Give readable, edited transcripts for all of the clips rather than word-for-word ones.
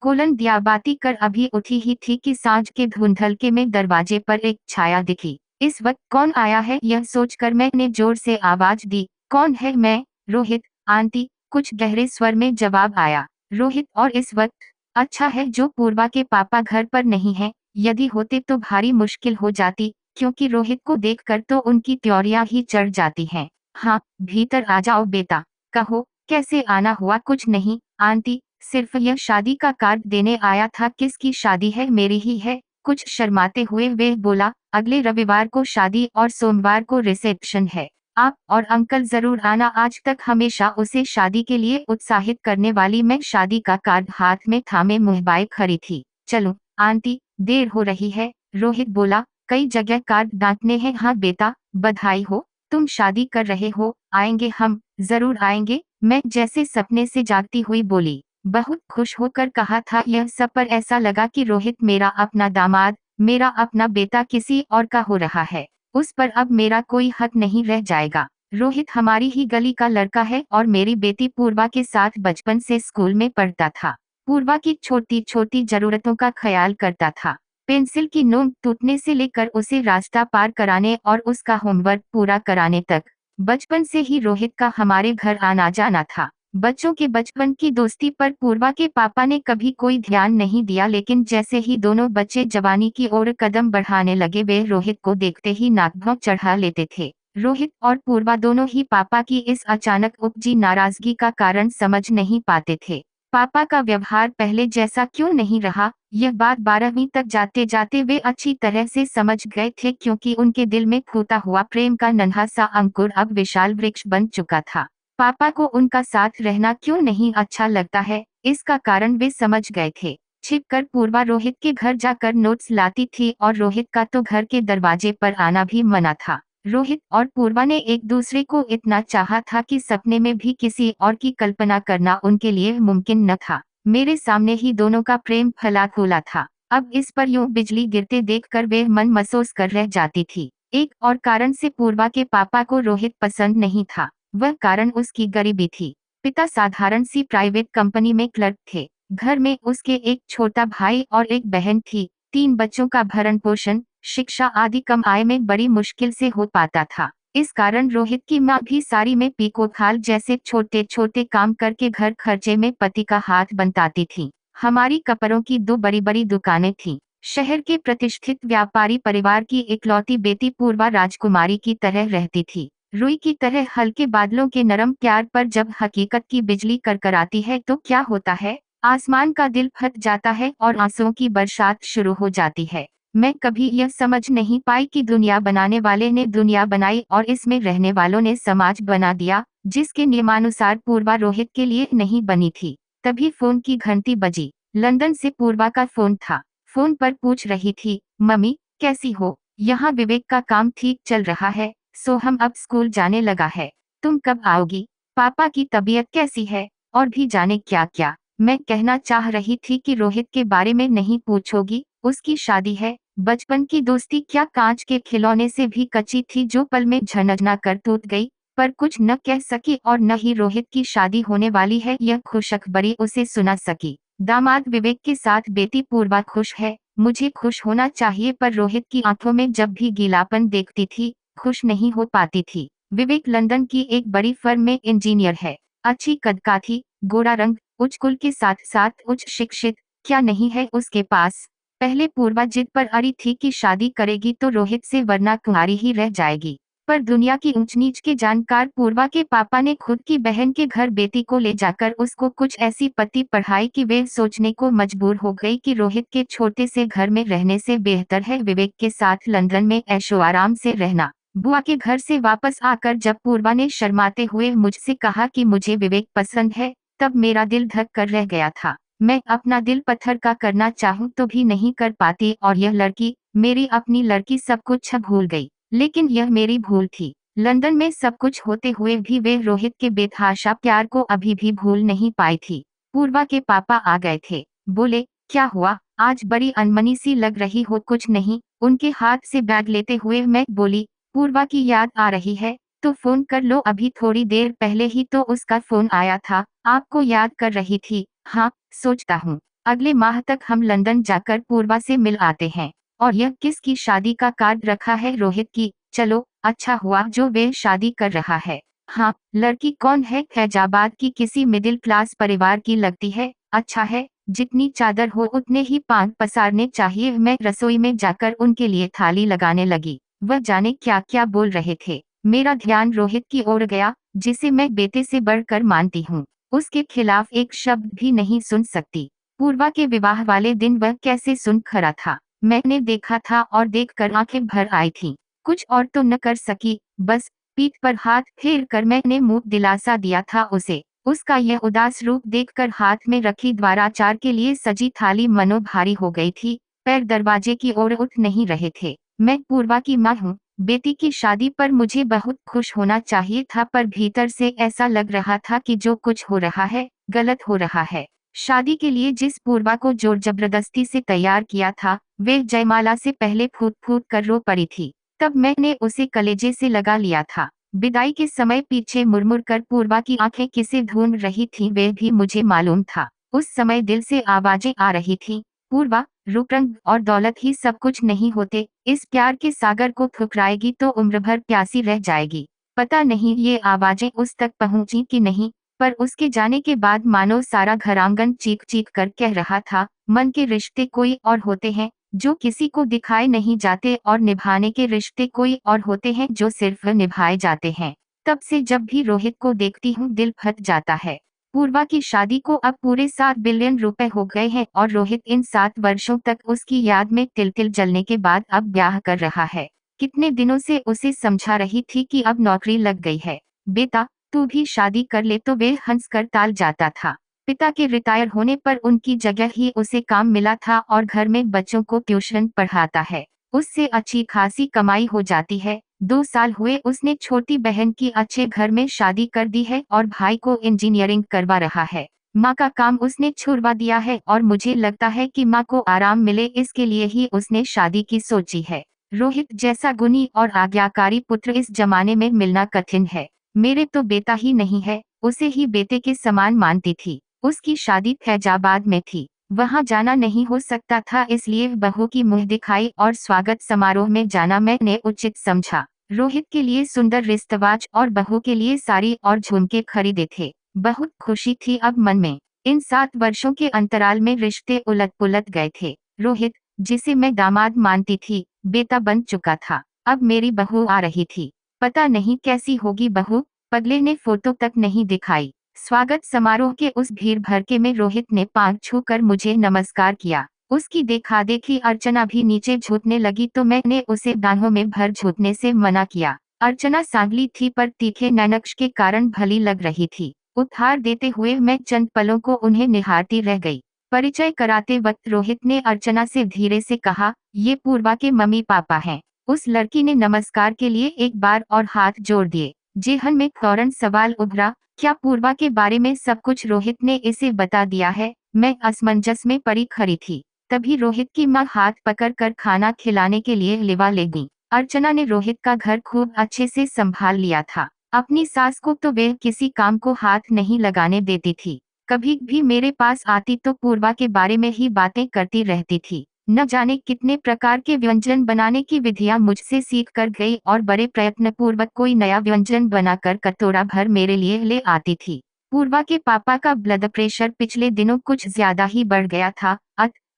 दियाबाती कर अभी उठी ही थी कि सांझ के धुंधलके में दरवाजे पर एक छाया दिखी। इस वक्त कौन आया है यह सोचकर मैंने जोर से आवाज दी, कौन है? मैं, रोहित आंटी, कुछ गहरे स्वर में जवाब आया। रोहित और इस वक्त? अच्छा है जो पूर्वा के पापा घर पर नहीं है, यदि होते तो भारी मुश्किल हो जाती, क्योंकि रोहित को देखकर तो उनकी त्योरियां ही चढ़ जाती हैं। हाँ, भीतर आ जाओ बेटा। कहो, कैसे आना हुआ? कुछ नहीं आंटी, सिर्फ यह शादी का कार्ड देने आया था। किसकी शादी है? मेरी ही है। कुछ शर्माते हुए वे बोला, अगले रविवार को शादी और सोमवार को रिसेप्शन है। आप और अंकल जरूर आना। आज तक हमेशा उसे शादी के लिए उत्साहित करने वाली मैं शादी का कार्ड हाथ में थामे मुंहबाए खड़ी थी। चलो आंटी, देर हो रही है। रोहित बोला, कई जगह कार्ड डांटने हैं। हाँ बेटा, बधाई हो, तुम शादी कर रहे हो। आएंगे हम, जरूर आएंगे। मैं जैसे सपने से जागती हुई बोली। बहुत खुश होकर कहा था यह सब, पर ऐसा लगा कि रोहित मेरा अपना दामाद, मेरा अपना बेटा किसी और का हो रहा है। उस पर अब मेरा कोई हक नहीं रह जाएगा। रोहित हमारी ही गली का लड़का है और मेरी बेटी पूर्वा के साथ बचपन से स्कूल में पढ़ता था। पूर्वा की छोटी छोटी जरूरतों का ख्याल करता था। पेंसिल की नोक टूटने से लेकर उसे रास्ता पार कराने और उसका होमवर्क पूरा कराने तक बचपन से ही रोहित का हमारे घर आना जाना था। बच्चों के बचपन की दोस्ती पर पूर्वा के पापा ने कभी कोई ध्यान नहीं दिया, लेकिन जैसे ही दोनों बच्चे जवानी की ओर कदम बढ़ाने लगे वे रोहित को देखते ही नाक भौं चढ़ा लेते थे। रोहित और पूर्वा दोनों ही पापा की इस अचानक उपजी नाराजगी का कारण समझ नहीं पाते थे। पापा का व्यवहार पहले जैसा क्यों नहीं रहा, यह बात 12वीं तक जाते जाते वे अच्छी तरह से समझ गए थे, क्योंकि उनके दिल में फूटा हुआ प्रेम का नन्हा सा अंकुर अब विशाल वृक्ष बन चुका था। पापा को उनका साथ रहना क्यों नहीं अच्छा लगता है, इसका कारण वे समझ गए थे। छिपकर पूर्वा रोहित के घर जाकर नोट्स लाती थी और रोहित का तो घर के दरवाजे पर आना भी मना था। रोहित और पूर्वा ने एक दूसरे को इतना चाहा था कि सपने में भी किसी और की कल्पना करना उनके लिए मुमकिन न था। मेरे सामने ही दोनों का प्रेम फला फूला था। अब इस पर यूं बिजली गिरते देखकर वे मन महसूस कर रह जाती थी। एक और कारण से पूर्वा के पापा को रोहित पसंद नहीं था। वह कारण उसकी गरीबी थी। पिता साधारण सी प्राइवेट कंपनी में क्लर्क थे। घर में उसके एक छोटा भाई और एक बहन थी। 3 बच्चों का भरण पोषण, शिक्षा आदि कम आय में बड़ी मुश्किल से हो पाता था। इस कारण रोहित की माँ भी साड़ी में पीको-फॉल जैसे छोटे छोटे काम करके घर खर्चे में पति का हाथ बंटाती थी। हमारी कपड़ों की 2 बड़ी बड़ी दुकानें थीं। शहर के प्रतिष्ठित व्यापारी परिवार की इकलौती बेटी पूर्वा राजकुमारी की तरह रहती थी। रुई की तरह हल्के बादलों के नरम प्यार पर जब हकीकत की बिजली करकराती है तो क्या होता है, आसमान का दिल फट जाता है और आंसुओं की बरसात शुरू हो जाती है। मैं कभी यह समझ नहीं पाई कि दुनिया बनाने वाले ने दुनिया बनाई और इसमें रहने वालों ने समाज बना दिया, जिसके नियमानुसार पूर्वा रोहित के लिए नहीं बनी थी। तभी फोन की घंटी बजी। लंदन से पूर्वा का फोन था। फोन पर पूछ रही थी, मम्मी कैसी हो? यहाँ विवेक का काम ठीक चल रहा है, सोहम अब स्कूल जाने लगा है। तुम कब आओगी? पापा की तबीयत कैसी है? और भी जाने क्या क्या। मैं कहना चाह रही थी कि रोहित के बारे में नहीं पूछोगी, उसकी शादी है। बचपन की दोस्ती क्या कांच के खिलौने से भी कच्ची थी जो पल में झनझना कर टूट गई, पर कुछ न कह सकी और न ही रोहित की शादी होने वाली है यह खुशखबरी उसे सुना सकी। दामाद विवेक के साथ बेटी पूर्वा खुश है, मुझे खुश होना चाहिए, पर रोहित की आंखों में जब भी गीलापन देखती थी खुश नहीं हो पाती थी। विवेक लंदन की एक बड़ी फर्म में इंजीनियर है। अच्छी कद-काठी, गोरा रंग, उच्च कुल के साथ साथ उच्च शिक्षित, क्या नहीं है उसके पास। पहले पूर्वा जिद पर अड़ी थी कि शादी करेगी तो रोहित से, वरना कुंवारी ही रह जाएगी। पर दुनिया की ऊंच नीच के जानकार पूर्वा के पापा ने खुद की बहन के घर बेटी को ले जाकर उसको कुछ ऐसी पति पढ़ाई कि वे सोचने को मजबूर हो गई कि रोहित के छोटे से घर में रहने से बेहतर है विवेक के साथ लंदन में ऐशो आराम से रहना। बुआ के घर से वापस आकर जब पूर्वा ने शर्माते हुए मुझसे कहा कि मुझे विवेक पसंद है, तब मेरा दिल धक कर रह गया था। मैं अपना दिल पत्थर का करना चाहूं तो भी नहीं कर पाती, और यह लड़की, मेरी अपनी लड़की, सब कुछ भूल गई। लेकिन यह मेरी भूल थी। लंदन में सब कुछ होते हुए भी वे रोहित के बेतहाशा प्यार को अभी भी भूल नहीं पाई थी। पूर्वा के पापा आ गए थे। बोले, क्या हुआ, आज बड़ी अनमनी सी लग रही हो? कुछ नहीं, उनके हाथ से बैग लेते हुए मैं बोली, पूर्वा की याद आ रही है तो फोन कर लो। अभी थोड़ी देर पहले ही तो उसका फोन आया था, आपको याद कर रही थी। हाँ, सोचता हूँ अगले माह तक हम लंदन जाकर पूर्वा से मिल आते हैं। और यह किसकी शादी का कार्ड रखा है? रोहित की। चलो, अच्छा हुआ जो वे शादी कर रहा है। हाँ, लड़की कौन है? फैजाबाद की किसी मिडिल क्लास परिवार की लगती है। अच्छा है, जितनी चादर हो उतने ही पांव पसारने चाहिए। मैं रसोई में जाकर उनके लिए थाली लगाने लगी। वह जाने क्या क्या बोल रहे थे। मेरा ध्यान रोहित की ओर गया, जिसे मैं बेटे से बढ़कर मानती हूँ। उसके खिलाफ एक शब्द भी नहीं सुन सकती। पूर्वा के विवाह वाले दिन वह कैसे सुन खरा था। मैंने देखा था और देखकर आंखें भर आई थीं। कुछ और तो न कर सकी, बस पीठ पर हाथ फेर कर मैंने मुंह दिलासा दिया था उसे। उसका यह उदास रूप देखकर हाथ में रखी द्वाराचार के लिए सजी थाली मनो भारी हो गई थी। पैर दरवाजे की ओर उठ नहीं रहे थे। मैं पूर्वा की माँ हूँ। बेटी की शादी पर मुझे बहुत खुश होना चाहिए था, पर भीतर से ऐसा लग रहा था कि जो कुछ हो रहा है, गलत हो रहा है। शादी के लिए जिस पूर्वा को जोर जबरदस्ती से तैयार किया था, वे जयमाला से पहले फूट फूट कर रो पड़ी थी। तब मैंने उसे कलेजे से लगा लिया था। विदाई के समय पीछे मुड़मुड़ कर पूर्वा की आंखें किसे ढूंढ रही थीं, वे भी मुझे मालूम था। उस समय दिल से आवाजें आ रही थीं, पूर्वा, रूप रंग और दौलत ही सब कुछ नहीं होते। इस प्यार के सागर को ठुकराएगी तो उम्र भर प्यासी रह जाएगी। पता नहीं ये आवाजें उस तक पहुंची कि नहीं, पर उसके जाने के बाद मानो सारा घरांगन चीख चीख कर कह रहा था, मन के रिश्ते कोई और होते हैं, जो किसी को दिखाए नहीं जाते, और निभाने के रिश्ते कोई और होते हैं, जो सिर्फ निभाए जाते हैं। तब से जब भी रोहित को देखती हूँ दिल फट जाता है। पूर्वा की शादी को अब पूरे 7 बिलियन रुपए हो गए हैं, और रोहित इन 7 वर्षों तक उसकी याद में तिल तिल जलने के बाद अब ब्याह कर रहा है। कितने दिनों से उसे समझा रही थी कि अब नौकरी लग गई है। बेटा, तू भी शादी कर ले, तो वे हंसकर टाल जाता था। पिता के रिटायर होने पर उनकी जगह ही उसे काम मिला था और घर में बच्चों को ट्यूशन पढ़ाता है। उससे अच्छी खासी कमाई हो जाती है। 2 साल हुए उसने छोटी बहन की अच्छे घर में शादी कर दी है और भाई को इंजीनियरिंग करवा रहा है। माँ का काम उसने छुड़वा दिया है और मुझे लगता है कि माँ को आराम मिले, इसके लिए ही उसने शादी की सोची है। रोहित जैसा गुणी और आज्ञाकारी पुत्र इस जमाने में मिलना कठिन है। मेरे तो बेटा ही नहीं है, उसे ही बेटे के समान मानती थी। उसकी शादी फैजाबाद में थी, वहां जाना नहीं हो सकता था, इसलिए बहू की मुंह दिखाई और स्वागत समारोह में जाना मैंने उचित समझा। रोहित के लिए सुंदर रिश्तवाज और बहू के लिए साड़ी और झुमके खरीदे थे। बहुत खुशी थी अब मन में। इन 7 वर्षों के अंतराल में रिश्ते उलट पुलट गए थे। रोहित, जिसे मैं दामाद मानती थी, बेटा बन चुका था। अब मेरी बहू आ रही थी। पता नहीं कैसी होगी बहू, पगले ने फोटो तक नहीं दिखाई। स्वागत समारोह के उस भीड़ भड़के में रोहित ने पांव छूकर मुझे नमस्कार किया। उसकी देखा देखी अर्चना भी नीचे झुकने लगी, तो मैंने उसे बाहों में भर झुकने से मना किया। अर्चना सांवली थी, पर तीखे नैनक्श के कारण भली लग रही थी। उपहार देते हुए मैं चंद पलों को उन्हें निहारती रह गई। परिचय कराते वक्त रोहित ने अर्चना से धीरे से कहा, ये पूर्वा के मम्मी पापा हैं। उस लड़की ने नमस्कार के लिए एक बार और हाथ जोड़ दिए। जेहन में फौरन सवाल उभरा, क्या पूर्वा के बारे में सब कुछ रोहित ने इसे बता दिया है? मैं असमंजस में पड़ी खड़ी थी। तभी रोहित की माँ हाथ पकड़कर खाना खिलाने के लिए लिवा ले गई। अर्चना ने रोहित का घर खूब अच्छे से संभाल लिया था। अपनी सास को तो वे किसी काम को हाथ नहीं लगाने देती थी। कभी भी मेरे पास आती तो पूर्वा के बारे में ही बातें करती रहती थी। न जाने कितने प्रकार के व्यंजन बनाने की विधियां मुझसे सीख कर गई और बड़े प्रयत्न पूर्वक कोई नया व्यंजन बनाकर कटोरा भर मेरे लिए ले आती थी। पूर्वा के पापा का ब्लड प्रेशर पिछले दिनों कुछ ज्यादा ही बढ़ गया था।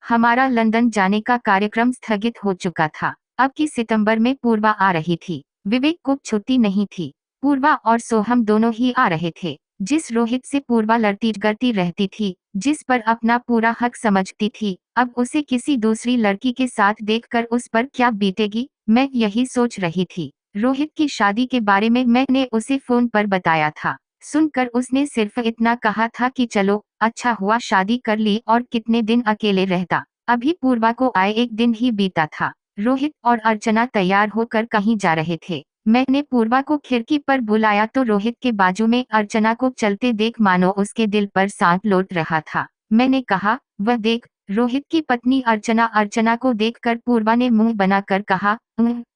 हमारा लंदन जाने का कार्यक्रम स्थगित हो चुका था। अब की सितंबर में पूर्वा आ रही थी। विवेक को छुट्टी नहीं थी। पूर्वा और सोहम दोनों ही आ रहे थे। जिस रोहित से पूर्वा लड़ती गड़ती रहती थी, जिस पर अपना पूरा हक समझती थी, अब उसे किसी दूसरी लड़की के साथ देखकर उस पर क्या बीतेगी, मैं यही सोच रही थी। रोहित की शादी के बारे में मैंने उसे फोन पर बताया था। सुनकर उसने सिर्फ इतना कहा था कि चलो, अच्छा हुआ शादी कर ली और कितने दिन अकेले रहता। अभी पूर्वा को आए एक दिन ही बीता था। रोहित और अर्चना तैयार होकर कहीं जा रहे थे। मैंने पूर्वा को खिड़की पर बुलाया तो रोहित के बाजू में अर्चना को चलते देख मानो उसके दिल पर सांप लौट रहा था। मैंने कहा, वह देख, रोहित की पत्नी अर्चना। अर्चना को देखकर पूर्वा ने मुंह बनाकर कहा,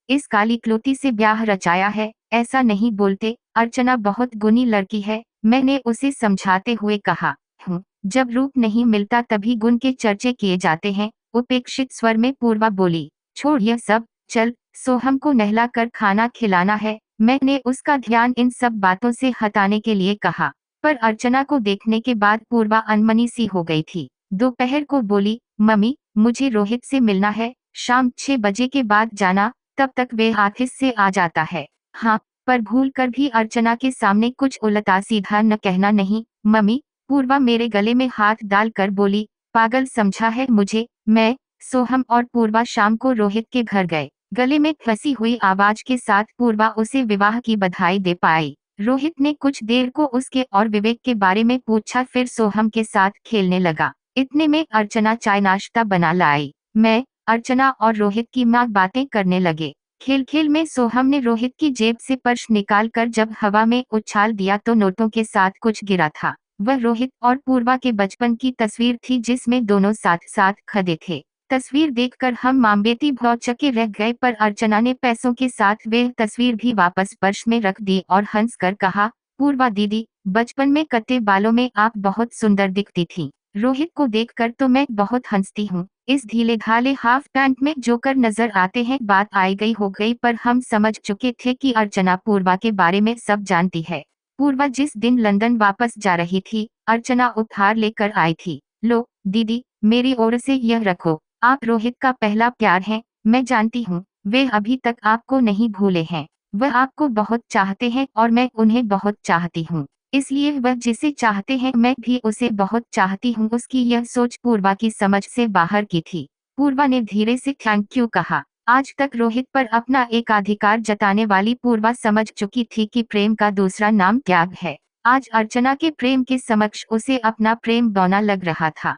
इस काली क्लोटी से ब्याह रचाया है, ऐसा नहीं बोलते। अर्चना बहुत गुणी लड़की है, मैंने उसे समझाते हुए कहा। हूँ। जब रूप नहीं मिलता तभी गुण के चर्चे किए जाते हैं। उपेक्षित स्वर में पूर्वा बोली, छोड़ यह सब, चल सोहम को नहला कर खाना खिलाना है। मैंने उसका ध्यान इन सब बातों से हटाने के लिए कहा, पर अर्चना को देखने के बाद पूर्वा अनमनी सी हो गई थी। दोपहर को बोली, मम्मी मुझे रोहित से मिलना है, शाम 6 बजे के बाद जाना, तब तक वे ऑफिस से आ जाता है। हाँ, पर भूल कर भी अर्चना के सामने कुछ उल्टा सीधा न कहना। नहीं मम्मी, पूर्वा मेरे गले में हाथ डालकर बोली, पागल समझा है मुझे। मैं, सोहम और पूर्वा शाम को रोहित के घर गए। गले में फंसी हुई आवाज के साथ पूर्वा उसे विवाह की बधाई दे पाई। रोहित ने कुछ देर को उसके और विवेक के बारे में पूछा, फिर सोहम के साथ खेलने लगा। इतने में अर्चना चाय नाश्ता बना लाई। मैं, अर्चना और रोहित की माँ बातें करने लगे। खेल खेल में सोहम ने रोहित की जेब से पर्स निकालकर जब हवा में उछाल दिया तो नोटों के साथ कुछ गिरा था। वह रोहित और पूर्वा के बचपन की तस्वीर थी जिसमें दोनों साथ साथ खड़े थे। तस्वीर देखकर हम मामबेटी भौचक्के रह गए, पर अर्चना ने पैसों के साथ वह तस्वीर भी वापस पर्स में रख दी और हंसकर कहा, पूर्वा दीदी, बचपन में कटे बालों में आप बहुत सुंदर दिखती थी। रोहित को देखकर तो मैं बहुत हंसती हूँ। इस ढीले ढाले हाफ पैंट में जोकर नजर आते हैं। बात आई गई हो गई, पर हम समझ चुके थे कि अर्चना पूर्वा के बारे में सब जानती है। पूर्वा जिस दिन लंदन वापस जा रही थी, अर्चना उपहार लेकर आई थी। लो दीदी, मेरी ओर से यह रखो। आप रोहित का पहला प्यार हैं, मैं जानती हूँ। वे अभी तक आपको नहीं भूले हैं। वह आपको बहुत चाहते हैं और मैं उन्हें बहुत चाहती हूँ। इसलिए वह जिसे चाहते हैं मैं भी उसे बहुत चाहती हूँ। उसकी यह सोच पूर्वा की समझ से बाहर की थी। पूर्वा ने धीरे से थैंक यू कहा। आज तक रोहित पर अपना एकाधिकार जताने वाली पूर्वा समझ चुकी थी कि प्रेम का दूसरा नाम त्याग है। आज अर्चना के प्रेम के समक्ष उसे अपना प्रेम बौना लग रहा था।